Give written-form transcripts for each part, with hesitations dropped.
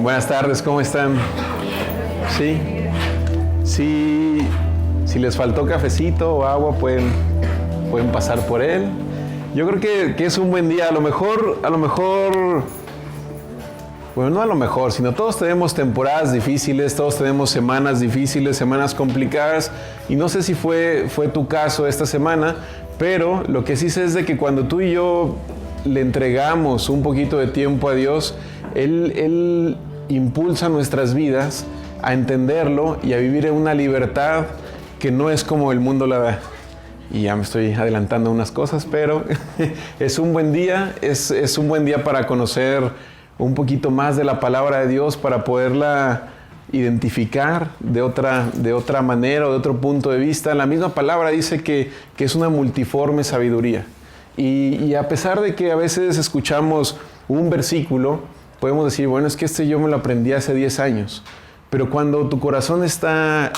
Buenas tardes, ¿cómo están? Sí, si les faltó cafecito o agua, pueden pasar por él. Yo creo que es un buen día. A lo mejor, bueno, no a lo mejor, sino todos tenemos temporadas difíciles, todos tenemos semanas difíciles, semanas complicadas, y no sé si fue tu caso esta semana, pero lo que sí sé es de que cuando tú y yo le entregamos un poquito de tiempo a Dios, Él impulsa nuestras vidas a entenderlo y a vivir en una libertad que no es como el mundo la da. Y ya me estoy adelantando unas cosas, pero es un buen día, es un buen día para conocer un poquito más de la palabra de Dios, para poderla identificar de otra manera o de otro punto de vista. La misma palabra dice que es una multiforme sabiduría. Y a pesar de que a veces escuchamos un versículo, podemos decir, bueno, es que yo me lo aprendí hace 10 años. Pero cuando tu corazón está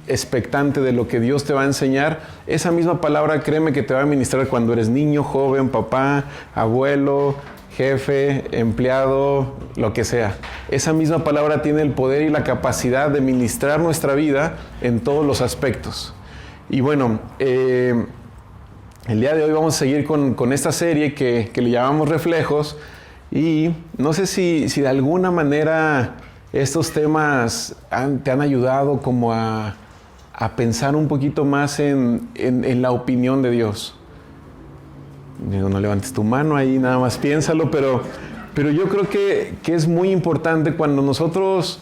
expectante de lo que Dios te va a enseñar, esa misma palabra, créeme que te va a ministrar cuando eres niño, joven, papá, abuelo, jefe, empleado, lo que sea. Esa misma palabra tiene el poder y la capacidad de ministrar nuestra vida en todos los aspectos. Y bueno, el día de hoy vamos a seguir con esta serie que le llamamos Reflejos. Y no sé si de alguna manera estos temas te han ayudado como a pensar un poquito más en la opinión de Dios. Digo, no levantes tu mano ahí, nada más piénsalo, pero yo creo que es muy importante cuando nosotros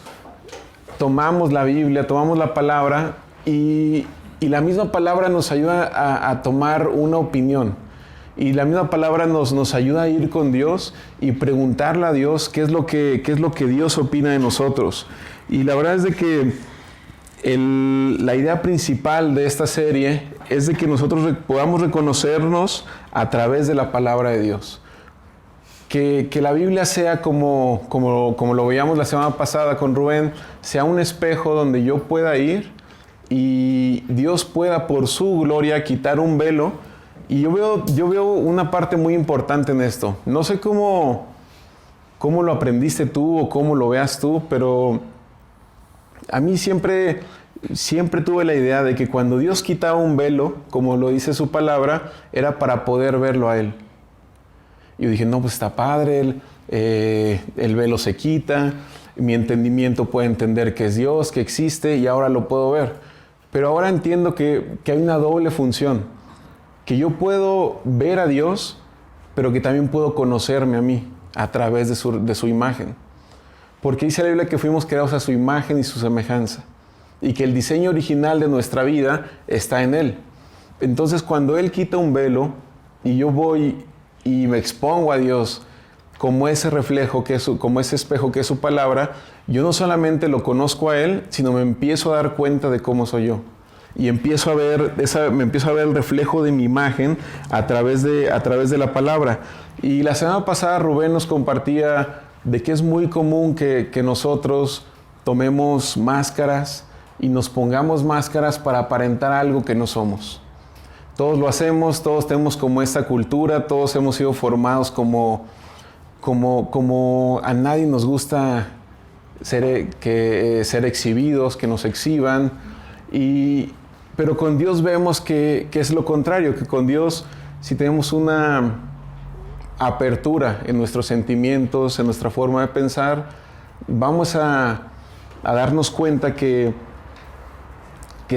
tomamos la Biblia, tomamos la palabra y la misma palabra nos ayuda a tomar una opinión. Y la misma palabra nos ayuda a ir con Dios y preguntarle a Dios qué es lo que Dios opina de nosotros. Y la verdad es de que la idea principal de esta serie es de que nosotros podamos reconocernos a través de la palabra de Dios. Que la Biblia sea como lo veíamos la semana pasada con Rubén, sea un espejo donde yo pueda ir y Dios pueda por su gloria quitar un velo. Y yo veo una parte muy importante en esto. No sé cómo lo aprendiste tú o cómo lo veas tú, pero a mí siempre tuve la idea de que cuando Dios quitaba un velo, como lo dice su palabra, era para poder verlo a Él. Y yo dije, no, pues está padre, el velo se quita, mi entendimiento puede entender que es Dios, que existe, y ahora lo puedo ver. Pero ahora entiendo que hay una doble función. Que yo puedo ver a Dios, pero que también puedo conocerme a mí a través de su imagen. Porque dice la Biblia que fuimos creados a su imagen y su semejanza. Y que el diseño original de nuestra vida está en Él. Entonces, cuando Él quita un velo y yo voy y me expongo a Dios como ese reflejo, como ese espejo que es su palabra, yo no solamente lo conozco a Él, sino me empiezo a dar cuenta de cómo soy yo. Y me empiezo a ver el reflejo de mi imagen a través de la palabra. Y la semana pasada Rubén nos compartía de que es muy común que nosotros tomemos máscaras y nos pongamos máscaras para aparentar algo que no somos. Todos lo hacemos, todos tenemos como esta cultura, todos hemos sido formados como a nadie nos gusta ser exhibidos, que nos exhiban. Pero con Dios vemos que es lo contrario, que con Dios, si tenemos una apertura en nuestros sentimientos, en nuestra forma de pensar, vamos a darnos cuenta que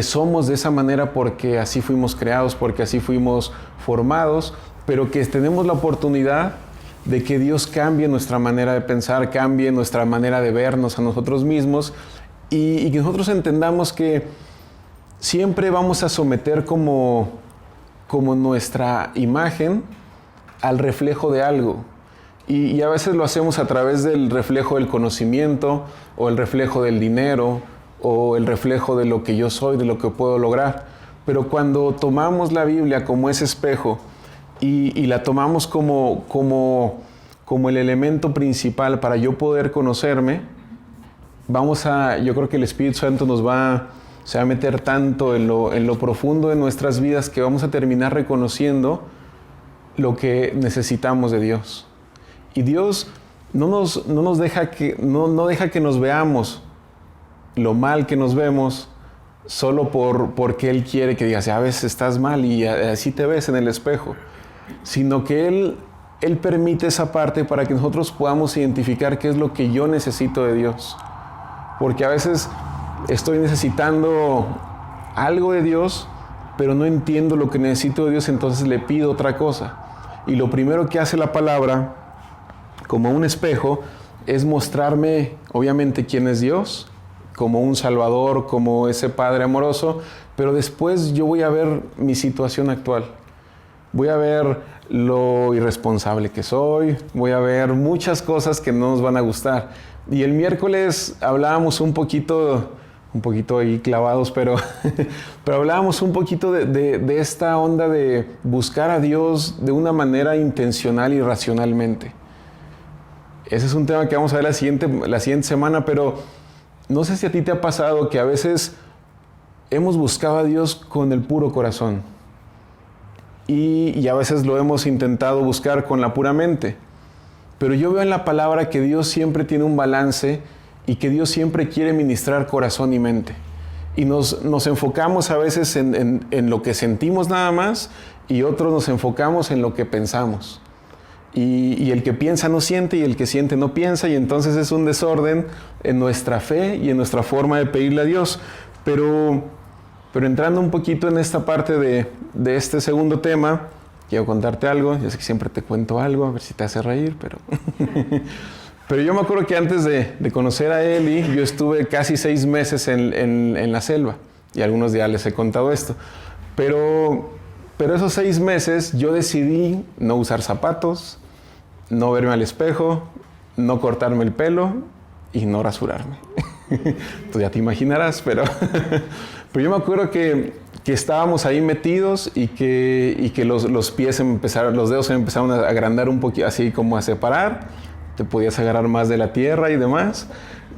somos de esa manera porque así fuimos creados, porque así fuimos formados, pero que tenemos la oportunidad de que Dios cambie nuestra manera de pensar, cambie nuestra manera de vernos a nosotros mismos y que nosotros entendamos que siempre vamos a someter como nuestra imagen al reflejo de algo. Y a veces lo hacemos a través del reflejo del conocimiento, o el reflejo del dinero, o el reflejo de lo que yo soy, de lo que puedo lograr. Pero cuando tomamos la Biblia como ese espejo y la tomamos como el elemento principal para yo poder conocerme, yo creo que el Espíritu Santo se va a meter tanto en lo profundo de nuestras vidas que vamos a terminar reconociendo lo que necesitamos de Dios. Y Dios no deja que nos veamos lo mal que nos vemos solo porque Él quiere que digas, a veces estás mal y así te ves en el espejo, sino que Él permite esa parte para que nosotros podamos identificar qué es lo que yo necesito de Dios. Porque a veces estoy necesitando algo de Dios, pero no entiendo lo que necesito de Dios, entonces le pido otra cosa. Y lo primero que hace la palabra, como un espejo, es mostrarme, obviamente, quién es Dios, como un Salvador, como ese Padre amoroso, pero después yo voy a ver mi situación actual. Voy a ver lo irresponsable que soy, voy a ver muchas cosas que no nos van a gustar. Y el miércoles hablábamos un poquito ahí clavados, pero hablábamos un poquito de esta onda de buscar a Dios de una manera intencional y racionalmente. Ese es un tema que vamos a ver la siguiente semana, pero no sé si a ti te ha pasado que a veces hemos buscado a Dios con el puro corazón y a veces lo hemos intentado buscar con la pura mente. Pero yo veo en la palabra que Dios siempre tiene un balance y que Dios siempre quiere ministrar corazón y mente. Y nos enfocamos a veces en lo que sentimos nada más y otros nos enfocamos en lo que pensamos. Y el que piensa no siente y el que siente no piensa, y entonces es un desorden en nuestra fe y en nuestra forma de pedirle a Dios. Pero entrando un poquito en esta parte de este segundo tema, quiero contarte algo. Yo sé que siempre te cuento algo, a ver si te hace reír, pero yo me acuerdo que antes de conocer a Eli, yo estuve casi 6 meses en la selva, y algunos días les he contado esto. Pero esos 6 meses yo decidí no usar zapatos, no verme al espejo, no cortarme el pelo y no rasurarme. Tú ya te imaginarás, pero yo me acuerdo que estábamos ahí metidos y que los pies los dedos se empezaron a agrandar un poquito, así como a separar. Te podías agarrar más de la tierra y demás.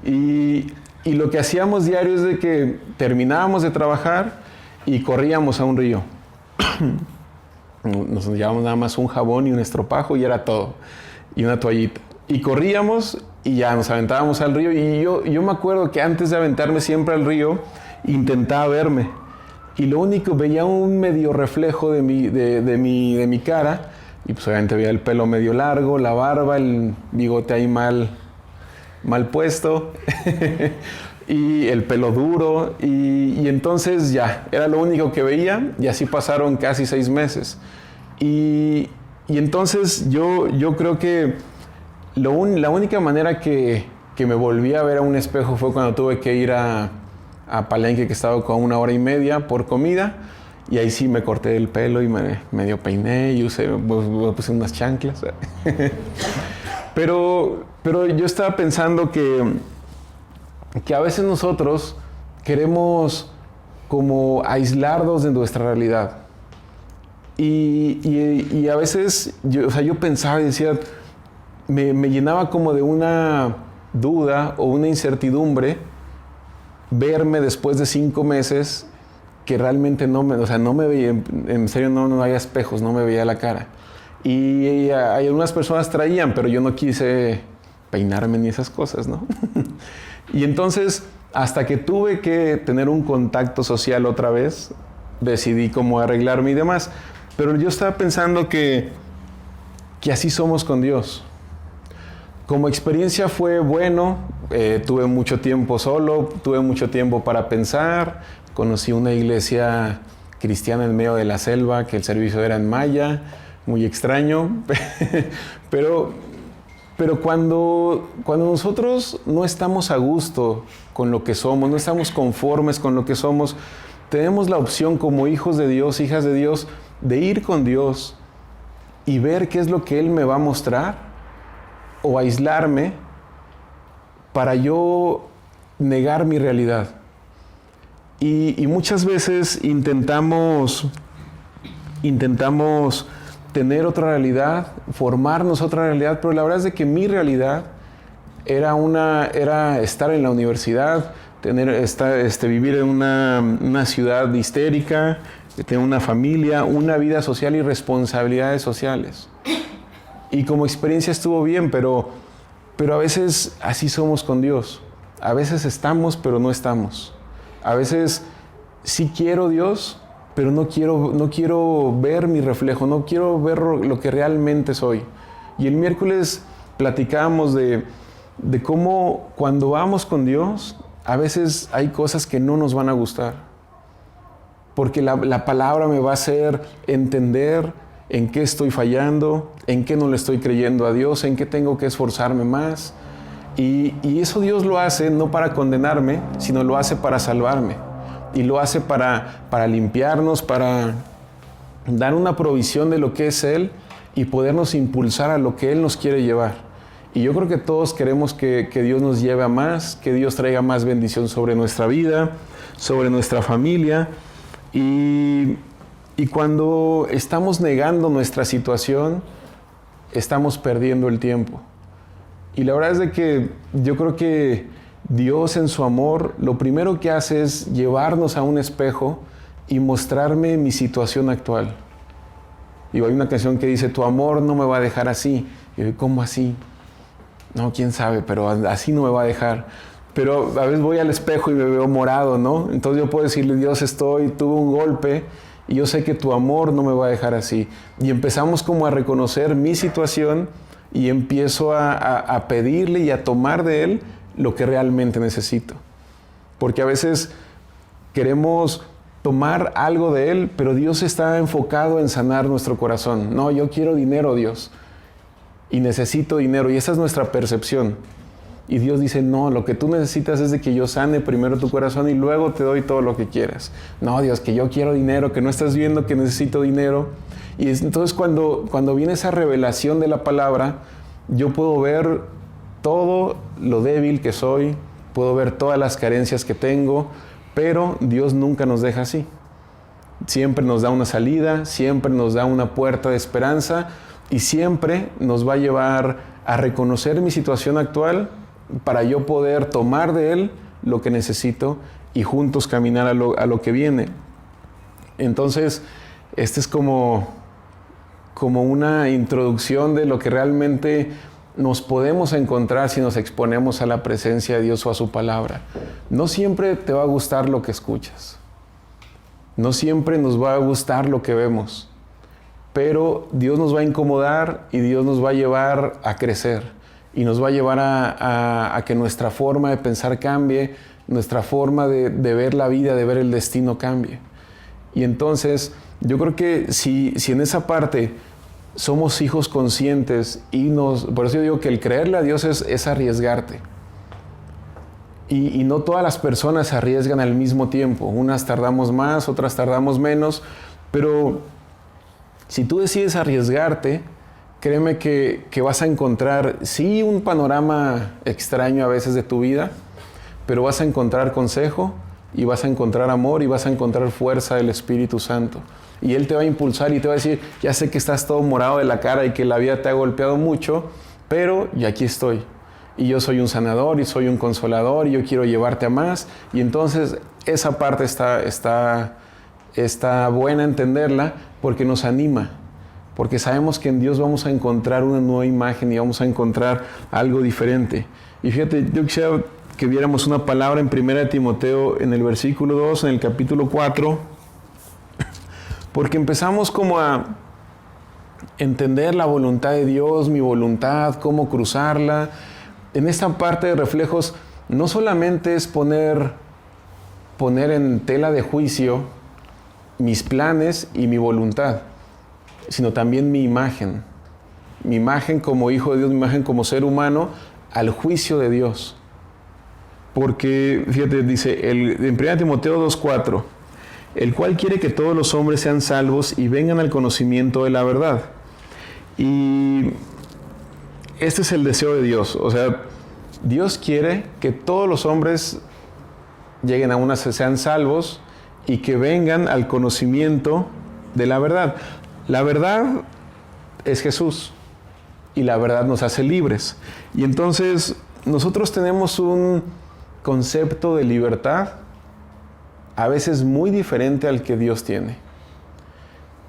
Y lo que hacíamos diario es de que terminábamos de trabajar y corríamos a un río. Nos llevábamos nada más un jabón y un estropajo y era todo. Y una toallita. Y corríamos y ya nos aventábamos al río. Y yo me acuerdo que antes de aventarme siempre al río, intentaba verme. Y lo único, veía un medio reflejo de mi cara. Y pues obviamente veía el pelo medio largo, la barba, el bigote ahí mal puesto. Y el pelo duro. Y entonces ya, era lo único que veía. Y así pasaron casi 6 meses. Y entonces yo creo que la única manera que me volví a ver a un espejo fue cuando tuve que ir a Palenque, que estaba con 1 hora y media por comida. Y ahí sí me corté el pelo y me medio peiné y puse unas chanclas. Pero yo estaba pensando que a veces nosotros queremos como aislarnos de nuestra realidad. Y a veces yo pensaba y decía, me llenaba como de una duda o una incertidumbre verme después de 5 meses que realmente no me veía, en serio no había espejos, no me veía la cara. Y hay algunas personas traían, pero yo no quise peinarme ni esas cosas, ¿no? Y entonces, hasta que tuve que tener un contacto social otra vez, decidí cómo arreglarme y demás. Pero yo estaba pensando que así somos con Dios. Como experiencia fue bueno, tuve mucho tiempo solo, tuve mucho tiempo para pensar. Conocí una iglesia cristiana en medio de la selva, que el servicio era en maya, muy extraño. Pero cuando nosotros no estamos a gusto con lo que somos, no estamos conformes con lo que somos, tenemos la opción como hijos de Dios, hijas de Dios, de ir con Dios y ver qué es lo que Él me va a mostrar, o aislarme para yo negar mi realidad. Y muchas veces intentamos tener otra realidad, formarnos otra realidad, pero la verdad es de que mi realidad era estar en la universidad, vivir en una ciudad histérica, tener una familia, una vida social y responsabilidades sociales. Y como experiencia estuvo bien, pero Pero a veces así somos con Dios. A veces estamos, pero no estamos. A veces sí quiero Dios, pero no quiero ver mi reflejo, no quiero ver lo que realmente soy. Y el miércoles platicábamos de cómo cuando vamos con Dios, a veces hay cosas que no nos van a gustar. Porque la palabra me va a hacer entender en qué estoy fallando, en qué no le estoy creyendo a Dios, en qué tengo que esforzarme más. Y eso Dios lo hace no para condenarme, sino lo hace para salvarme. Y lo hace para limpiarnos, para dar una provisión de lo que es Él y podernos impulsar a lo que Él nos quiere llevar. Y yo creo que todos queremos que Dios nos lleve a más, que Dios traiga más bendición sobre nuestra vida, sobre nuestra familia. Y cuando estamos negando nuestra situación, estamos perdiendo el tiempo. Y la verdad es de que yo creo que Dios en su amor, lo primero que hace es llevarnos a un espejo y mostrarme mi situación actual. Y hay una canción que dice, tu amor no me va a dejar así. Y yo, ¿cómo así? No, quién sabe, pero así no me va a dejar. Pero a veces voy al espejo y me veo morado, ¿no? Entonces yo puedo decirle, Dios, tuve un golpe y yo sé que tu amor no me va a dejar así. Y empezamos como a reconocer mi situación y empiezo a pedirle y a tomar de Él lo que realmente necesito. Porque a veces queremos tomar algo de Él, pero Dios está enfocado en sanar nuestro corazón. No, yo quiero dinero, Dios, y necesito dinero, y esa es nuestra percepción. Y Dios dice, no, lo que tú necesitas es de que yo sane primero tu corazón y luego te doy todo lo que quieras. No, Dios, que yo quiero dinero, que no estás viendo que necesito dinero. Y entonces cuando viene esa revelación de la palabra, yo puedo ver todo lo débil que soy, puedo ver todas las carencias que tengo, pero Dios nunca nos deja así. Siempre nos da una salida, siempre nos da una puerta de esperanza y siempre nos va a llevar a reconocer mi situación actual para yo poder tomar de Él lo que necesito y juntos caminar a lo que viene. Entonces, este es como una introducción de lo que realmente nos podemos encontrar si nos exponemos a la presencia de Dios o a su palabra. No siempre te va a gustar lo que escuchas. No siempre nos va a gustar lo que vemos. Pero Dios nos va a incomodar y Dios nos va a llevar a crecer. Y nos va a llevar a que nuestra forma de pensar cambie, nuestra forma de ver la vida, de ver el destino cambie. Y entonces, yo creo que si en esa parte somos hijos conscientes por eso yo digo que el creerle a Dios es arriesgarte. Y no todas las personas se arriesgan al mismo tiempo. Unas tardamos más, otras tardamos menos. Pero si tú decides arriesgarte, créeme que vas a encontrar, sí, un panorama extraño a veces de tu vida, pero vas a encontrar consejo y vas a encontrar amor y vas a encontrar fuerza del Espíritu Santo. Y Él te va a impulsar y te va a decir, ya sé que estás todo morado de la cara y que la vida te ha golpeado mucho, pero y aquí estoy. Y yo soy un sanador y soy un consolador y yo quiero llevarte a más. Y entonces esa parte está buena entenderla porque nos anima. Porque sabemos que en Dios vamos a encontrar una nueva imagen y vamos a encontrar algo diferente. Y fíjate, yo quisiera que viéramos una palabra en 1 Timoteo, en el versículo 2, en el capítulo 4, porque empezamos como a entender la voluntad de Dios, mi voluntad, cómo cruzarla. En esta parte de reflejos, no solamente es poner en tela de juicio mis planes y mi voluntad, sino también mi imagen como hijo de Dios, mi imagen como ser humano, al juicio de Dios. Porque, fíjate, dice en 1 Timoteo 2:4, el cual quiere que todos los hombres sean salvos y vengan al conocimiento de la verdad. Y este es el deseo de Dios. O sea, Dios quiere que todos los hombres sean salvos y que vengan al conocimiento de la verdad. La verdad es Jesús y la verdad nos hace libres. Y entonces nosotros tenemos un concepto de libertad a veces muy diferente al que Dios tiene.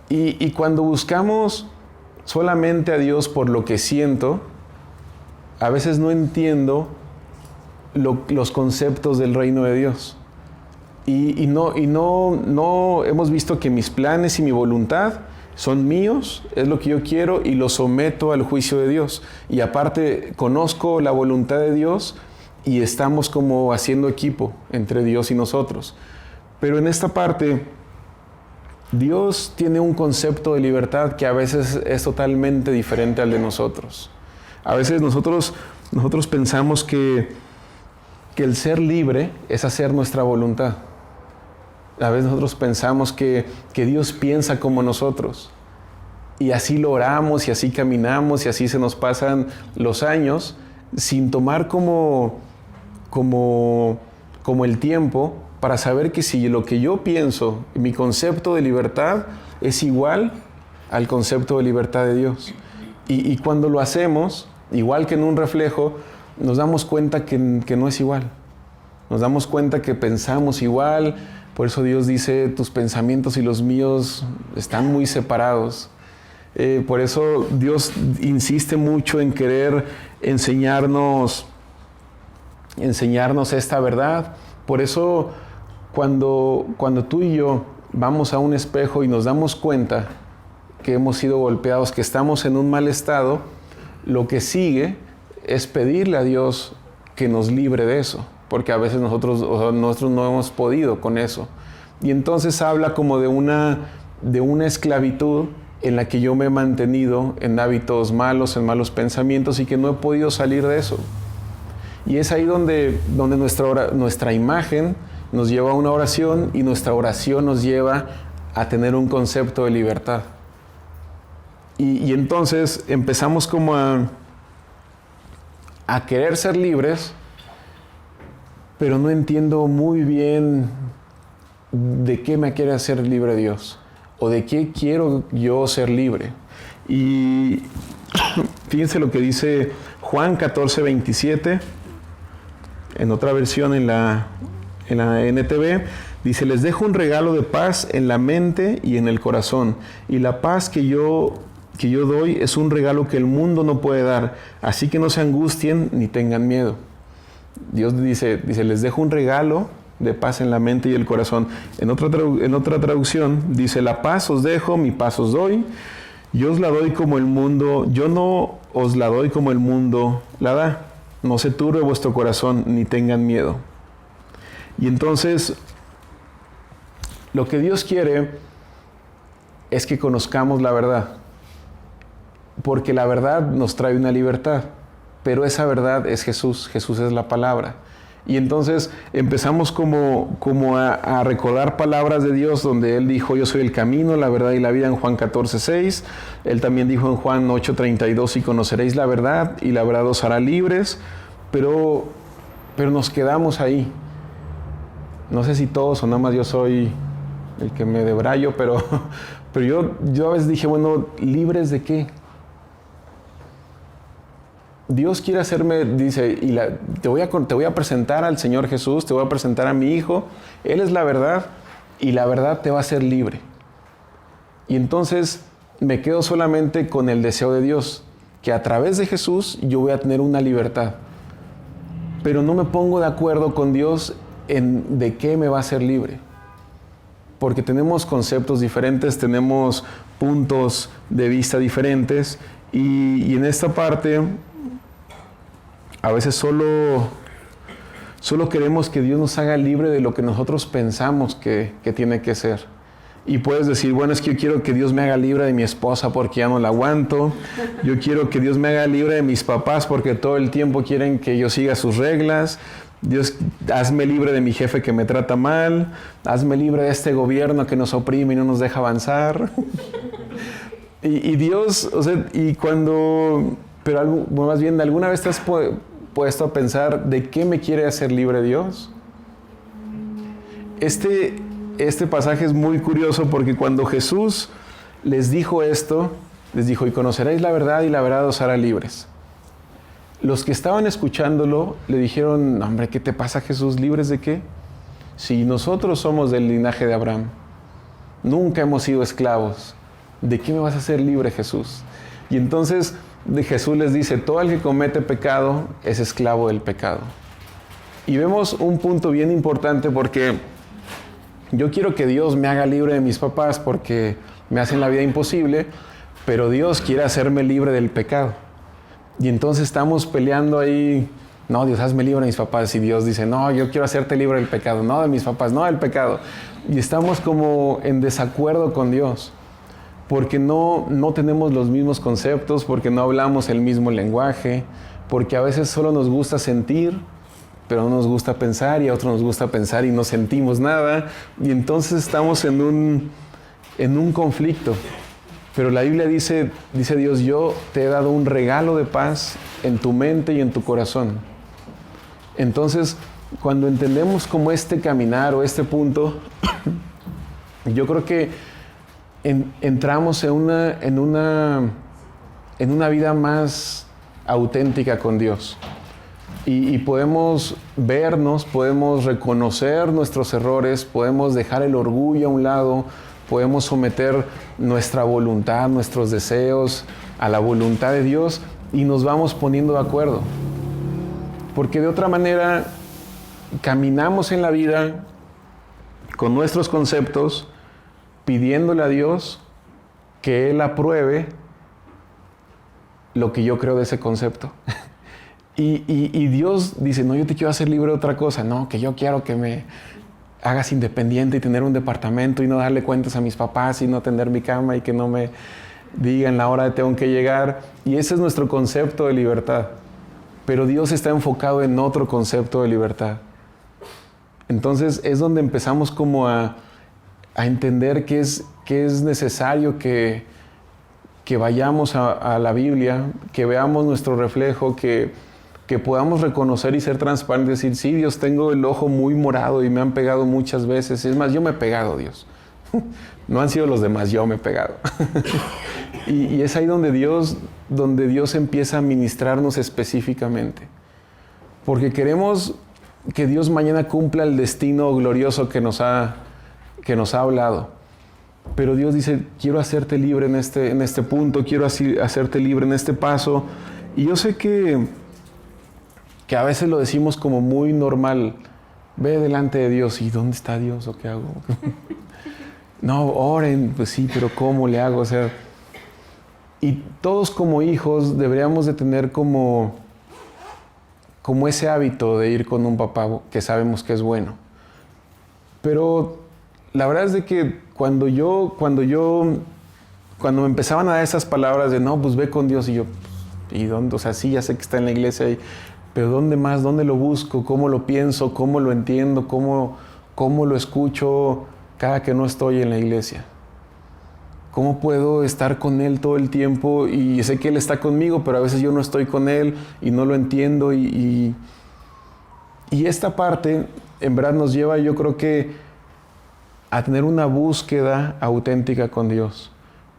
Y cuando buscamos solamente a Dios por lo que siento, a veces no entiendo los conceptos del reino de Dios. Y no hemos visto que mis planes y mi voluntad son míos, es lo que yo quiero y lo someto al juicio de Dios. Y aparte conozco la voluntad de Dios y estamos como haciendo equipo entre Dios y nosotros. Pero en esta parte, Dios tiene un concepto de libertad que a veces es totalmente diferente al de nosotros. A veces nosotros pensamos que el ser libre es hacer nuestra voluntad. A veces nosotros pensamos que Dios piensa como nosotros. Y así lo oramos y así caminamos y así se nos pasan los años sin tomar como el tiempo para saber que si lo que yo pienso, mi concepto de libertad es igual al concepto de libertad de Dios. Y cuando lo hacemos, igual que en un reflejo, nos damos cuenta que no es igual. Nos damos cuenta que pensamos igual. Por eso Dios dice, tus pensamientos y los míos están muy separados. Por eso Dios insiste mucho en querer enseñarnos esta verdad. Por eso cuando tú y yo vamos a un espejo y nos damos cuenta que hemos sido golpeados, que estamos en un mal estado, lo que sigue es pedirle a Dios que nos libre de eso. Porque a veces nosotros no hemos podido con eso. Y entonces habla como de una esclavitud en la que yo me he mantenido en hábitos malos, en malos pensamientos y que no he podido salir de eso. Y es ahí donde nuestra imagen nos lleva a una oración y nuestra oración nos lleva a tener un concepto de libertad. Y entonces empezamos como a querer ser libres, pero no entiendo muy bien de qué me quiere hacer libre Dios o de qué quiero yo ser libre. Y fíjense lo que dice Juan 14:27, en otra versión en la NTV, dice, les dejo un regalo de paz en la mente y en el corazón, y la paz que yo doy es un regalo que el mundo no puede dar, así que no se angustien ni tengan miedo. Dios dice, les dejo un regalo de paz en la mente y el corazón. En otra traducción dice, la paz os dejo, mi paz os doy. Yo os la doy como el mundo, yo no os la doy como el mundo la da. No se turbe vuestro corazón ni tengan miedo. Y entonces, lo que Dios quiere es que conozcamos la verdad. Porque la verdad nos trae una libertad. Pero esa verdad es Jesús. Jesús es la palabra. Y entonces empezamos como a recordar palabras de Dios donde Él dijo, yo soy el camino, la verdad y la vida en Juan 14:6. Él también dijo en Juan 8:32, y conoceréis la verdad y la verdad os hará libres. Pero nos quedamos ahí. No sé si todos o nada más yo soy el que me debrayo, pero yo a veces dije, bueno, ¿libres de qué? Dios quiere hacerme, dice, te voy a presentar al Señor Jesús, te voy a presentar a mi Hijo, Él es la verdad y la verdad te va a hacer libre. Y entonces me quedo solamente con el deseo de Dios, que a través de Jesús yo voy a tener una libertad. Pero no me pongo de acuerdo con Dios en de qué me va a hacer libre. Porque tenemos conceptos diferentes, tenemos puntos de vista diferentes y en esta parte a veces solo queremos que Dios nos haga libre de lo que nosotros pensamos que tiene que ser. Y puedes decir, bueno, es que yo quiero que Dios me haga libre de mi esposa porque ya no la aguanto. Yo quiero que Dios me haga libre de mis papás porque todo el tiempo quieren que yo siga sus reglas. Dios, hazme libre de mi jefe que me trata mal. Hazme libre de este gobierno que nos oprime y no nos deja avanzar. y Dios, o sea, pero más bien, ¿alguna vez te has puesto a pensar de qué me quiere hacer libre Dios? Este pasaje es muy curioso porque cuando Jesús les dijo esto, les dijo, y conoceréis la verdad y la verdad os hará libres. Los que estaban escuchándolo le dijeron, hombre, ¿qué te pasa, Jesús? ¿Libres de qué? Si nosotros somos del linaje de Abraham, nunca hemos sido esclavos, ¿de qué me vas a hacer libre, Jesús? Y entonces Jesús les dice, todo el que comete pecado es esclavo del pecado. Y vemos un punto bien importante porque yo quiero que Dios me haga libre de mis papás porque me hacen la vida imposible, pero Dios quiere hacerme libre del pecado. Y entonces estamos peleando ahí, no, Dios, hazme libre de mis papás. Y Dios dice, no, yo quiero hacerte libre del pecado, no de mis papás, no del pecado. Y estamos como en desacuerdo con Dios, porque no tenemos los mismos conceptos, porque no hablamos el mismo lenguaje, porque a veces solo nos gusta sentir, pero no nos gusta pensar, y a otros nos gusta pensar y no sentimos nada. Y entonces estamos en un conflicto. Pero la Biblia dice Dios, yo te he dado un regalo de paz en tu mente y en tu corazón. Entonces, cuando entendemos como este caminar o este punto, yo creo que entramos en una vida más auténtica con Dios. Y podemos vernos, podemos reconocer nuestros errores, podemos dejar el orgullo a un lado, podemos someter nuestra voluntad, nuestros deseos a la voluntad de Dios y nos vamos poniendo de acuerdo. Porque de otra manera caminamos en la vida con nuestros conceptos, pidiéndole a Dios que Él apruebe lo que yo creo de ese concepto. Y Dios dice, no, yo te quiero hacer libre de otra cosa. No, que yo quiero que me hagas independiente y tener un departamento y no darle cuentas a mis papás y no tender mi cama y que no me digan la hora de tengo que llegar. Y ese es nuestro concepto de libertad. Pero Dios está enfocado en otro concepto de libertad. Entonces es donde empezamos como a entender que es necesario que vayamos a la Biblia, que veamos nuestro reflejo, que podamos reconocer y ser transparentes, decir, sí, Dios, tengo el ojo muy morado y me han pegado muchas veces. Es más, yo me he pegado, Dios. No han sido los demás, yo me he pegado. y es ahí donde Dios empieza a ministrarnos específicamente. Porque queremos que Dios mañana cumpla el destino glorioso que nos ha hablado. Pero Dios dice, quiero hacerte libre en este punto, quiero hacerte libre en este paso. Y yo sé que a veces lo decimos como muy normal. Ve delante de Dios. ¿Y dónde está Dios o qué hago? No, oren. Pues sí, pero ¿cómo le hago? O sea, y todos como hijos deberíamos de tener como ese hábito de ir con un papá que sabemos que es bueno. Pero la verdad es de que cuando me empezaban a dar esas palabras de no, pues ve con Dios, y yo, ¿y dónde? O sea, sí, ya sé que está en la iglesia, pero ¿dónde más? ¿Dónde lo busco? ¿Cómo lo pienso? ¿Cómo lo entiendo? ¿Cómo lo escucho cada que no estoy en la iglesia? ¿Cómo puedo estar con Él todo el tiempo? Y sé que Él está conmigo, pero a veces yo no estoy con Él y no lo entiendo. Y esta parte, en verdad, nos lleva, yo creo que, a tener una búsqueda auténtica con Dios.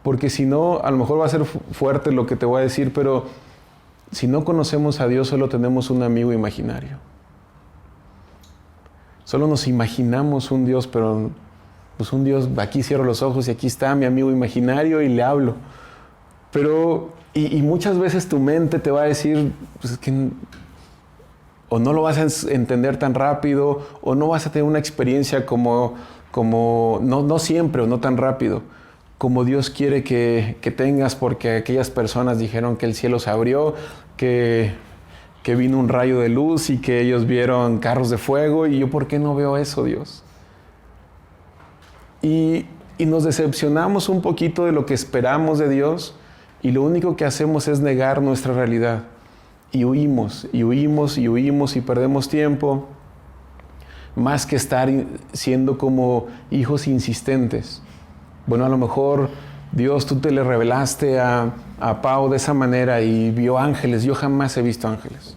Porque si no, a lo mejor va a ser fuerte lo que te voy a decir, pero si no conocemos a Dios, solo tenemos un amigo imaginario. Solo nos imaginamos un Dios, pero pues un Dios, aquí cierro los ojos y aquí está mi amigo imaginario y le hablo. Pero, y muchas veces tu mente te va a decir, pues es que o no lo vas a entender tan rápido, o no vas a tener una experiencia como no siempre o no tan rápido, como Dios quiere que tengas, porque aquellas personas dijeron que el cielo se abrió, que vino un rayo de luz y que ellos vieron carros de fuego, y yo, ¿por qué no veo eso, Dios? Y nos decepcionamos un poquito de lo que esperamos de Dios, y lo único que hacemos es negar nuestra realidad. Y huimos, y huimos, y huimos, y perdemos tiempo, más que estar siendo como hijos insistentes. Bueno, a lo mejor, Dios, tú te le revelaste a Pau de esa manera y vio ángeles. Yo jamás he visto ángeles.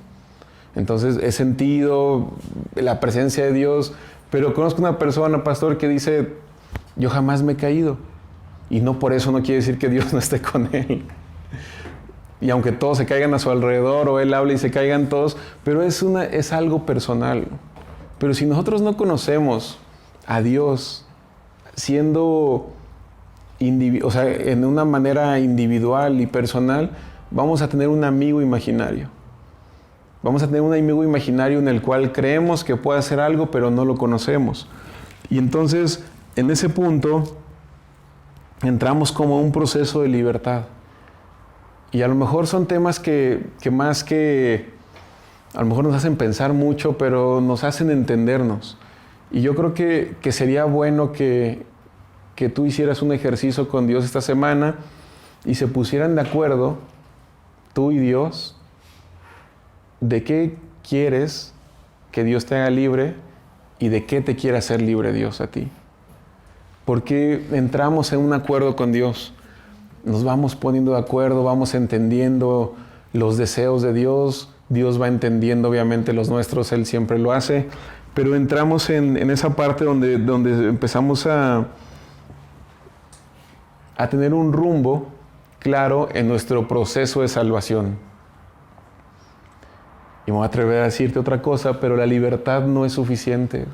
Entonces, he sentido la presencia de Dios, pero conozco una persona, pastor, que dice, yo jamás me he caído. Y no por eso no quiere decir que Dios no esté con él. Y aunque todos se caigan a su alrededor, o él habla y se caigan todos, pero es algo personal. Pero si nosotros no conocemos a Dios siendo, en una manera individual y personal, vamos a tener un amigo imaginario. Vamos a tener un amigo imaginario en el cual creemos que puede hacer algo, pero no lo conocemos. Y entonces, en ese punto, entramos como a un proceso de libertad. Y a lo mejor son temas que más que a lo mejor nos hacen pensar mucho, pero nos hacen entendernos. Y yo creo que sería bueno que tú hicieras un ejercicio con Dios esta semana y se pusieran de acuerdo, tú y Dios, de qué quieres que Dios te haga libre y de qué te quiere hacer libre Dios a ti. Porque entramos en un acuerdo con Dios, nos vamos poniendo de acuerdo, vamos entendiendo los deseos de Dios, Dios va entendiendo obviamente los nuestros, Él siempre lo hace, pero entramos en esa parte donde empezamos a tener un rumbo claro en nuestro proceso de salvación. Y me voy a atrever a decirte otra cosa, pero la libertad no es suficiente.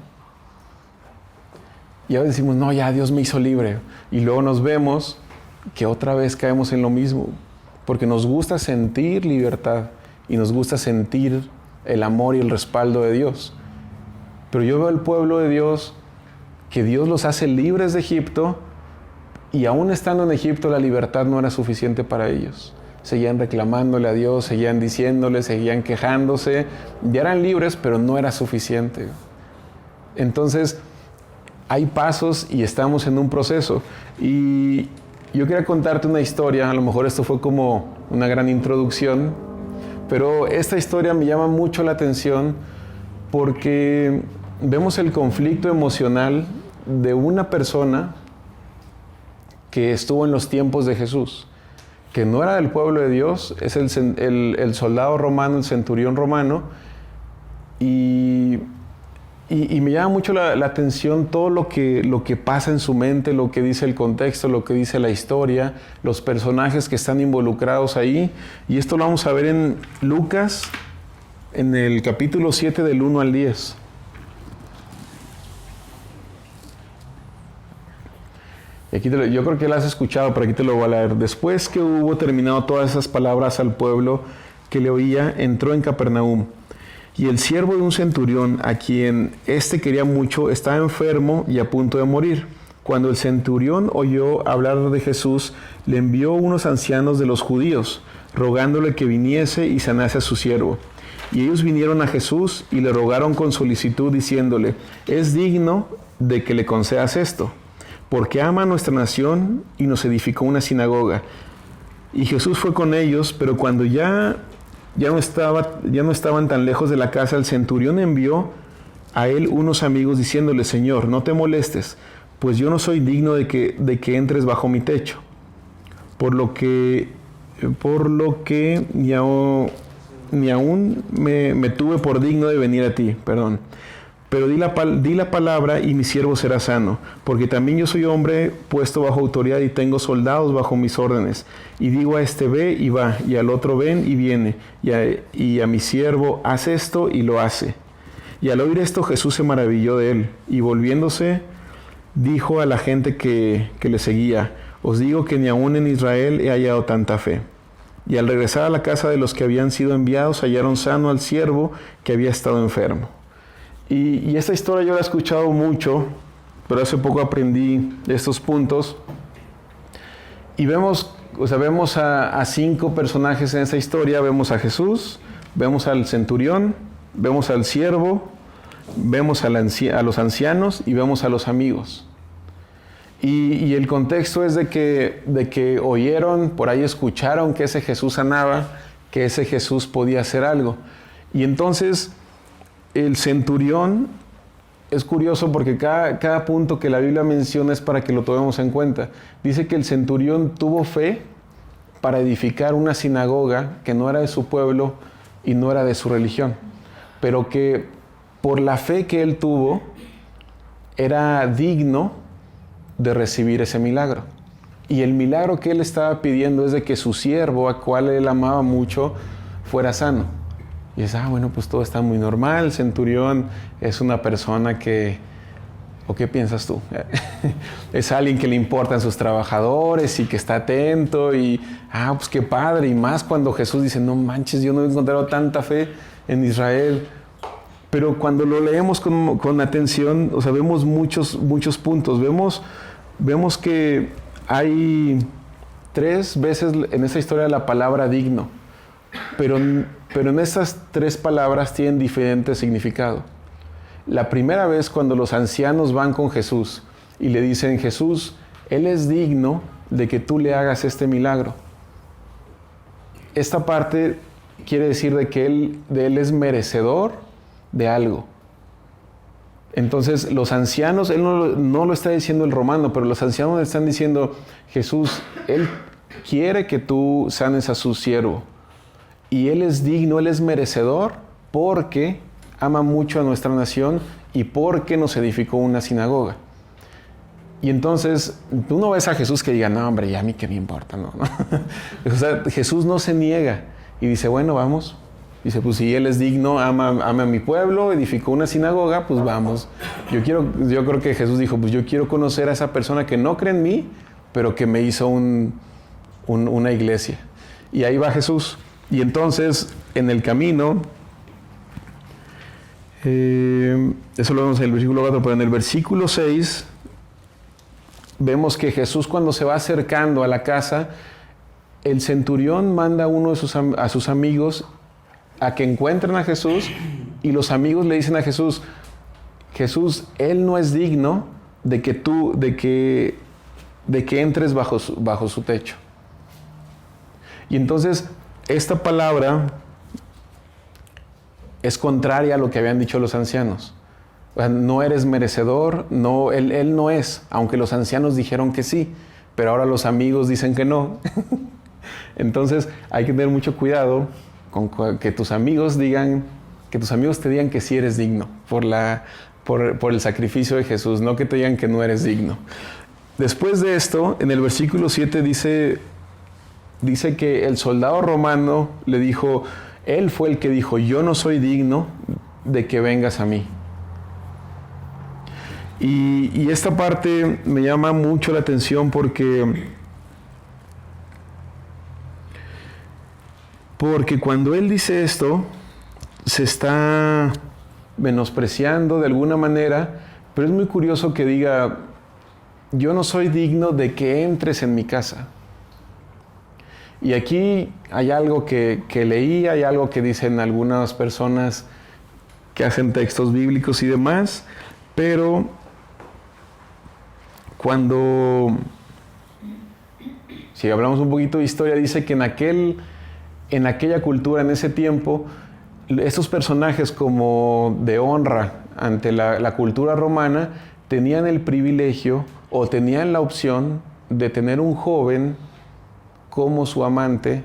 Y a veces decimos, no, ya Dios me hizo libre. Y luego nos vemos que otra vez caemos en lo mismo. Porque nos gusta sentir libertad y nos gusta sentir el amor y el respaldo de Dios. Pero yo veo al pueblo de Dios, que Dios los hace libres de Egipto, y aún estando en Egipto la libertad no era suficiente para ellos. Seguían reclamándole a Dios, seguían diciéndole, seguían quejándose. Ya eran libres, pero no era suficiente. Entonces, hay pasos y estamos en un proceso. Y yo quería contarte una historia, a lo mejor esto fue como una gran introducción, pero esta historia me llama mucho la atención porque vemos el conflicto emocional de una persona que estuvo en los tiempos de Jesús, que no era del pueblo de Dios, es el soldado romano, el centurión romano, y me llama mucho la atención todo lo que pasa en su mente, lo que dice el contexto, lo que dice la historia, los personajes que están involucrados ahí. Y esto lo vamos a ver en Lucas, en el capítulo 7 del 1 al 10. Y aquí yo creo que lo has escuchado, pero aquí te lo voy a leer. Después que hubo terminado todas esas palabras al pueblo que le oía, entró en Capernaum. Y el siervo de un centurión, a quien éste quería mucho, estaba enfermo y a punto de morir. Cuando el centurión oyó hablar de Jesús, le envió unos ancianos de los judíos, rogándole que viniese y sanase a su siervo. Y ellos vinieron a Jesús y le rogaron con solicitud, diciéndole, es digno de que le concedas esto, porque ama a nuestra nación y nos edificó una sinagoga. Y Jesús fue con ellos, pero cuando ya no estaban tan lejos de la casa, el centurión envió a él unos amigos diciéndole, Señor, no te molestes, pues yo no soy digno de que entres bajo mi techo. Por lo que ni aún me tuve por digno de venir a ti, perdón. Pero di la palabra y mi siervo será sano, porque también yo soy hombre puesto bajo autoridad y tengo soldados bajo mis órdenes. Y digo a este ve y va, y al otro ven y viene, y a mi siervo haz esto y lo hace. Y al oír esto Jesús se maravilló de él, y volviéndose dijo a la gente que le seguía, os digo que ni aún en Israel he hallado tanta fe. Y al regresar a la casa de los que habían sido enviados, hallaron sano al siervo que había estado enfermo. Y esta historia yo la he escuchado mucho, pero hace poco aprendí estos puntos. Y vemos a 5 personajes en esta historia. Vemos a Jesús, vemos al centurión, vemos al siervo, vemos a los ancianos y vemos a los amigos. Y el contexto es de que oyeron, por ahí escucharon que ese Jesús sanaba, que ese Jesús podía hacer algo. Y entonces el centurión, es curioso porque cada punto que la Biblia menciona es para que lo tomemos en cuenta. Dice que el centurión tuvo fe para edificar una sinagoga que no era de su pueblo y no era de su religión, pero que por la fe que él tuvo era digno de recibir ese milagro. Y el milagro que él estaba pidiendo es de que su siervo, a cual él amaba mucho, fuera sano. Y es, bueno, pues todo está muy normal. El centurión es una persona que ¿O qué piensas tú? Es alguien que le importan sus trabajadores y que está atento y, pues qué padre. Y más cuando Jesús dice, no manches, yo no he encontrado tanta fe en Israel. Pero cuando lo leemos con atención, o sea, vemos muchos puntos. Vemos que hay 3 veces en esta historia la palabra digno. Pero en estas 3 palabras tienen diferente significado. La primera vez cuando los ancianos van con Jesús y le dicen, Jesús, Él es digno de que tú le hagas este milagro. Esta parte quiere decir de que Él es merecedor de algo. Entonces los ancianos, Él no lo está diciendo el romano, pero los ancianos le están diciendo, Jesús, Él quiere que tú sanes a su siervo. Y Él es digno, Él es merecedor porque ama mucho a nuestra nación y porque nos edificó una sinagoga. Y entonces, tú no ves a Jesús que diga, no hombre, ya a mí qué me importa, no. O sea, Jesús no se niega y dice, bueno, vamos. Dice, pues si Él es digno, ama a mi pueblo, edificó una sinagoga, pues vamos. Yo creo que Jesús dijo, pues yo quiero conocer a esa persona que no cree en mí, pero que me hizo una iglesia. Y ahí va Jesús. Y entonces, en el camino, eso lo vemos en el versículo 4, pero en el versículo 6 vemos que Jesús, cuando se va acercando a la casa, el centurión manda a a sus amigos a que encuentren a Jesús, y los amigos le dicen a Jesús, Él no es digno de que entres bajo su techo. Y entonces esta palabra es contraria a lo que habían dicho los ancianos. O sea, no eres merecedor, no, él no es, aunque los ancianos dijeron que sí, pero ahora los amigos dicen que no. Entonces hay que tener mucho cuidado con que tus amigos te digan que sí eres digno por el sacrificio de Jesús, no que te digan que no eres digno. Después de esto, en el versículo 7 dice que el soldado romano le dijo, él fue el que dijo, yo no soy digno de que vengas a mí. Y esta parte me llama mucho la atención porque cuando él dice esto, se está menospreciando de alguna manera, pero es muy curioso que diga, yo no soy digno de que entres en mi casa. Y aquí hay algo que leí, hay algo que dicen algunas personas que hacen textos bíblicos y demás, pero si hablamos un poquito de historia, dice que en aquella cultura, en ese tiempo, estos personajes como de honra ante la cultura romana tenían el privilegio o tenían la opción de tener un joven como su amante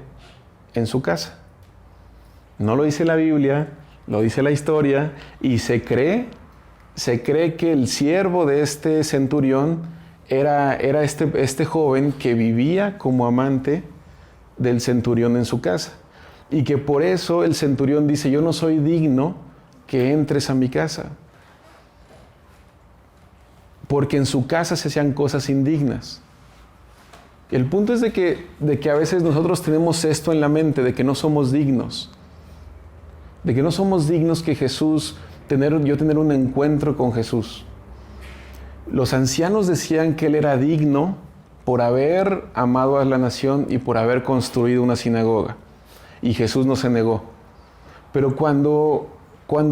en su casa. No lo dice la Biblia, lo dice la historia, y se cree que el siervo de este centurión era este joven que vivía como amante del centurión en su casa. Y que por eso el centurión dice, yo no soy digno que entres a mi casa. Porque en su casa se hacían cosas indignas. El punto es de que a veces nosotros tenemos esto en la mente, de que no somos dignos. De que no somos dignos que yo tener un encuentro con Jesús. Los ancianos decían que Él era digno por haber amado a la nación y por haber construido una sinagoga. Y Jesús no se negó. Pero cuando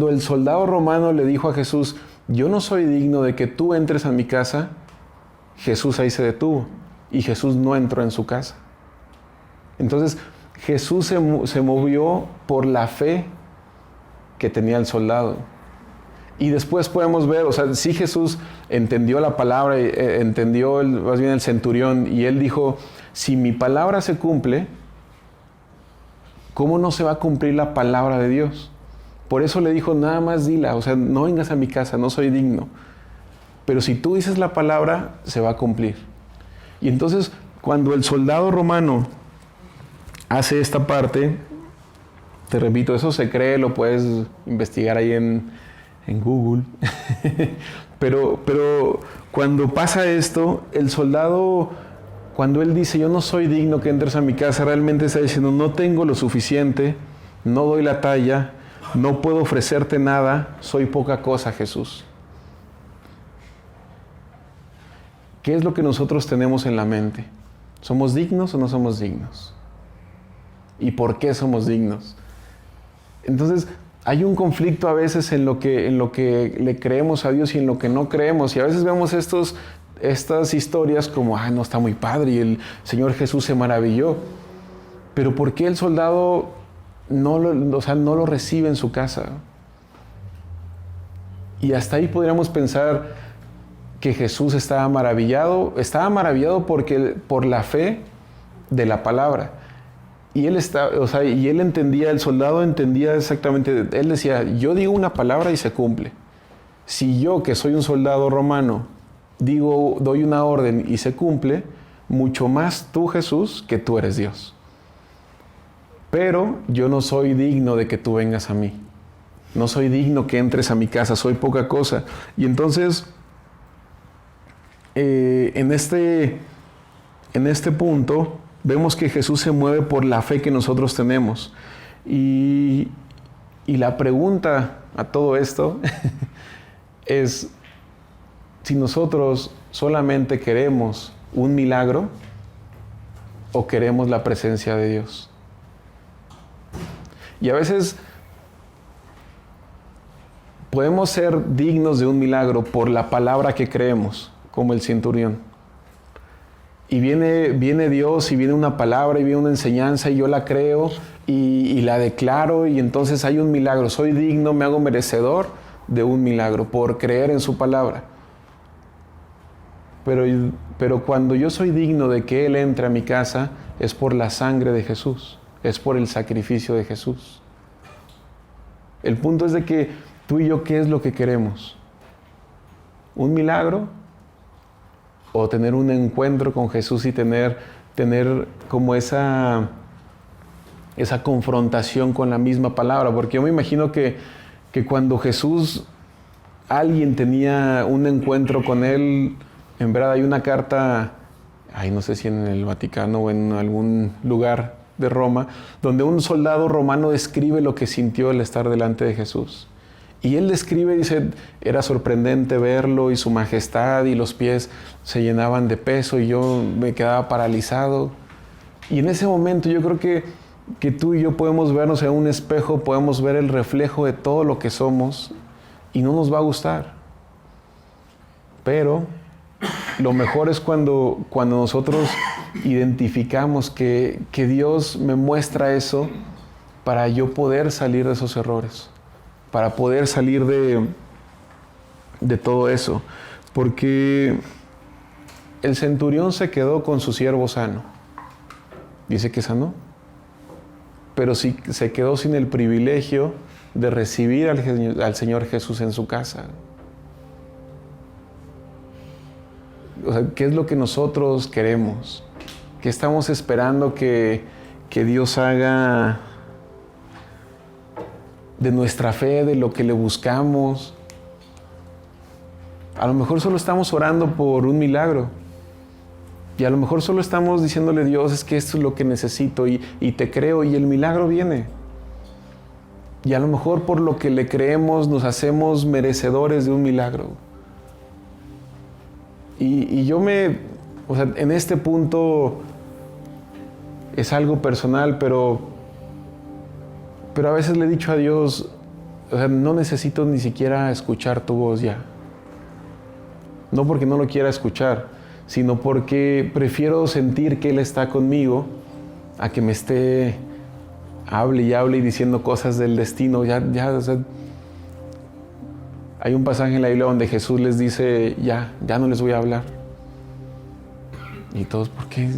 el soldado romano le dijo a Jesús, yo no soy digno de que tú entres a mi casa, Jesús ahí se detuvo. Y Jesús no entró en su casa. Entonces, Jesús se movió por la fe que tenía el soldado. Y después podemos ver, o sea, sí Jesús entendió la palabra, entendió más bien el centurión, y él dijo, si mi palabra se cumple, ¿cómo no se va a cumplir la palabra de Dios? Por eso le dijo, nada más dila, o sea, no vengas a mi casa, no soy digno. Pero si tú dices la palabra, se va a cumplir. Y entonces, cuando el soldado romano hace esta parte, te repito, eso se cree, lo puedes investigar ahí en en Google. pero cuando pasa esto, el soldado, cuando él dice, yo no soy digno que entres a mi casa, realmente está diciendo, no tengo lo suficiente, no doy la talla, no puedo ofrecerte nada, soy poca cosa, Jesús. ¿Qué es lo que nosotros tenemos en la mente? ¿Somos dignos o no somos dignos? ¿Y por qué somos dignos? Entonces, hay un conflicto a veces en lo que le creemos a Dios y en lo que no creemos. Y a veces vemos estas historias como, no, está muy padre y el Señor Jesús se maravilló. Pero ¿por qué el soldado no lo recibe en su casa? Y hasta ahí podríamos pensar que Jesús estaba maravillado por la fe de la palabra. Y él entendía, el soldado entendía exactamente, él decía, yo digo una palabra y se cumple. Si yo, que soy un soldado romano, doy una orden y se cumple, mucho más tú, Jesús, que tú eres Dios. Pero yo no soy digno de que tú vengas a mí. No soy digno que entres a mi casa, soy poca cosa. Y entonces, en este punto, vemos que Jesús se mueve por la fe que nosotros tenemos. Y la pregunta a todo esto es si nosotros solamente queremos un milagro o queremos la presencia de Dios. Y a veces podemos ser dignos de un milagro por la palabra que creemos, como el centurión. Y viene Dios y viene una palabra y viene una enseñanza y yo la creo y la declaro y entonces hay un milagro. Soy digno, me hago merecedor de un milagro por creer en su palabra. Pero cuando yo soy digno de que Él entre a mi casa es por la sangre de Jesús, es por el sacrificio de Jesús. El punto es de que tú y yo, ¿qué es lo que queremos? ¿Un milagro? ¿O tener un encuentro con Jesús y tener como esa confrontación con la misma palabra? Porque yo me imagino que cuando alguien tenía un encuentro con Él, en verdad hay una carta, no sé si en el Vaticano o en algún lugar de Roma, donde un soldado romano describe lo que sintió al estar delante de Jesús. Y él describe, dice, era sorprendente verlo y su majestad y los pies se llenaban de peso y yo me quedaba paralizado. Y en ese momento yo creo que tú y yo podemos vernos en un espejo, podemos ver el reflejo de todo lo que somos y no nos va a gustar. Pero lo mejor es cuando nosotros identificamos que Dios me muestra eso para yo poder salir de esos errores, para poder salir de todo eso. Porque el centurión se quedó con su siervo sano. Dice que sanó. Pero sí se quedó sin el privilegio de recibir al Señor Jesús en su casa. O sea, ¿qué es lo que nosotros queremos? ¿Qué estamos esperando que Dios haga de nuestra fe, de lo que le buscamos? A lo mejor solo estamos orando por un milagro. Y a lo mejor solo estamos diciéndole a Dios, es que esto es lo que necesito y te creo y el milagro viene. Y a lo mejor por lo que le creemos nos hacemos merecedores de un milagro. Y yo en este punto es algo personal, pero a veces le he dicho a Dios, no necesito ni siquiera escuchar tu voz ya. No porque no lo quiera escuchar, sino porque prefiero sentir que Él está conmigo a que me esté hable y diciendo cosas del destino. Hay un pasaje en la Biblia donde Jesús les dice, ya no les voy a hablar. Y todos, ¿por qué?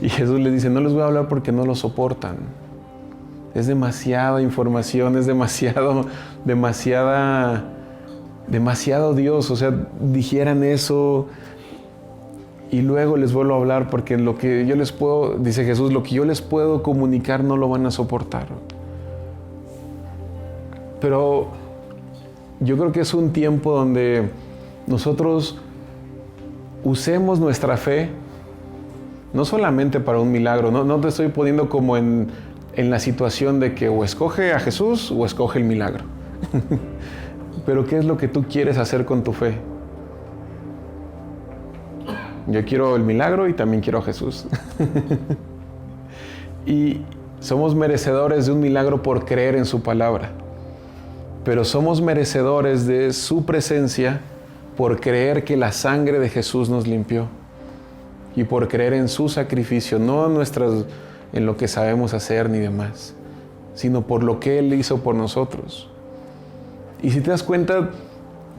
Y Jesús les dice, no les voy a hablar porque no lo soportan. Es demasiada información, es demasiado Dios. O sea, dijeran eso y luego les vuelvo a hablar porque lo que yo les puedo, dice Jesús, lo que yo les puedo comunicar no lo van a soportar. Pero yo creo que es un tiempo donde nosotros usemos nuestra fe, no solamente para un milagro, no te estoy poniendo como en la situación de que o escoge a Jesús o escoge el milagro. Pero ¿qué es lo que tú quieres hacer con tu fe? Yo quiero el milagro y también quiero a Jesús. Y somos merecedores de un milagro por creer en su palabra. Pero somos merecedores de su presencia por creer que la sangre de Jesús nos limpió. Y por creer en su sacrificio, no en lo que sabemos hacer ni demás, sino por lo que Él hizo por nosotros. Y si te das cuenta,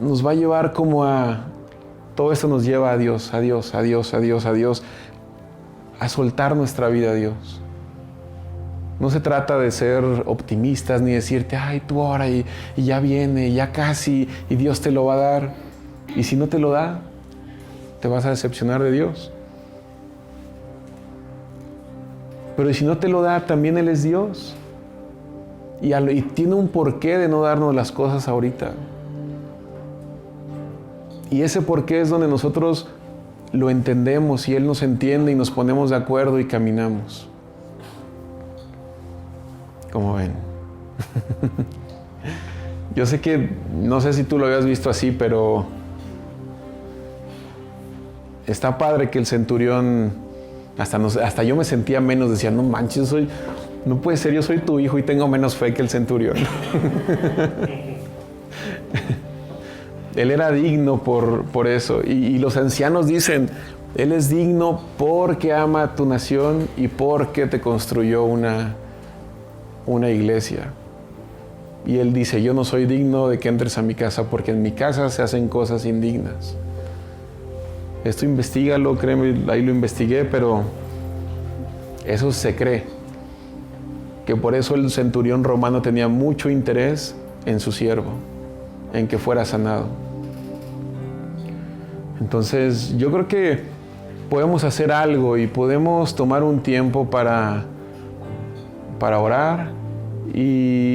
nos va a llevar como a... Todo esto nos lleva a Dios, a Dios, a Dios, a Dios, a Dios, a soltar nuestra vida a Dios. No se trata de ser optimistas ni decirte, ay, tú ora y ya viene, ya casi, y Dios te lo va a dar. Y si no te lo da, te vas a decepcionar de Dios. Pero si no te lo da, también Él es Dios. Y tiene un porqué de no darnos las cosas ahorita. Y ese porqué es donde nosotros lo entendemos y Él nos entiende y nos ponemos de acuerdo y caminamos. Como ven. Yo sé que, no sé si tú lo habías visto así, pero está padre que el centurión, hasta yo me sentía menos, decía, no manches, no puede ser, yo soy tu hijo y tengo menos fe que el centurión. Él era digno por eso. Y los ancianos dicen, Él es digno porque ama a tu nación y porque te construyó una iglesia. Y Él dice, yo no soy digno de que entres a mi casa porque en mi casa se hacen cosas indignas. Esto investígalo, créeme, ahí lo investigué, pero eso se cree. Que por eso el centurión romano tenía mucho interés en su siervo, en que fuera sanado. Entonces, yo creo que podemos hacer algo y podemos tomar un tiempo para orar y